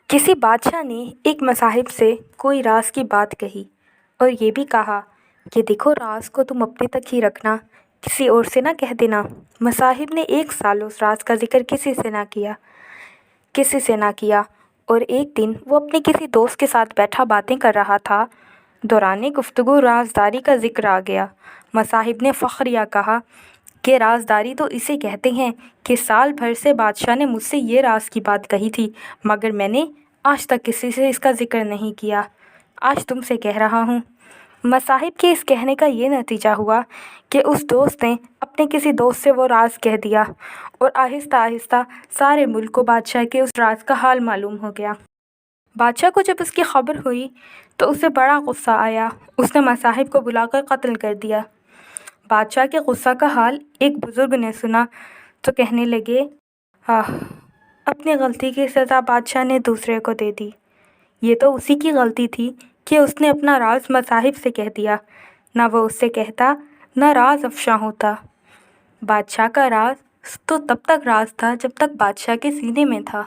کسی بادشاہ نے ایک مصاحب سے کوئی راز کی بات کہی اور یہ بھی کہا کہ دیکھو، راز کو تم اپنے تک ہی رکھنا، کسی اور سے نہ کہہ دینا۔ مصاحب نے 1 سال اس راز کا ذکر کسی سے نہ کیا اور ایک دن وہ اپنے کسی دوست کے ساتھ بیٹھا باتیں کر رہا تھا۔ دوران گفتگو رازداری کا ذکر آ گیا۔ مصاحب نے فخریہ کہا کہ رازداری تو اسے کہتے ہیں کہ سال بھر سے بادشاہ نے مجھ سے یہ راز کی بات کہی تھی، مگر میں نے آج تک کسی سے اس کا ذکر نہیں کیا۔ آج تم سے کہہ رہا ہوں۔ مصاحب کے اس کہنے کا یہ نتیجہ ہوا کہ اس دوست نے اپنے کسی دوست سے وہ راز کہہ دیا اور آہستہ آہستہ سارے ملک کو بادشاہ کے اس راز کا حال معلوم ہو گیا۔ بادشاہ کو جب اس کی خبر ہوئی تو اسے بڑا غصہ آیا۔ اس نے مصاحب کو بلا کر قتل کر دیا۔ بادشاہ کے غصہ کا حال ایک بزرگ نے سنا تو کہنے لگے، اپنی غلطی کی سزا بادشاہ نے دوسرے کو دے دی۔ یہ تو اسی کی غلطی تھی کہ اس نے اپنا راز مصاحب سے کہہ دیا، نہ وہ اس سے کہتا نہ راز افشاں ہوتا۔ بادشاہ کا راز تو تب تک راز تھا جب تک بادشاہ کے سینے میں تھا۔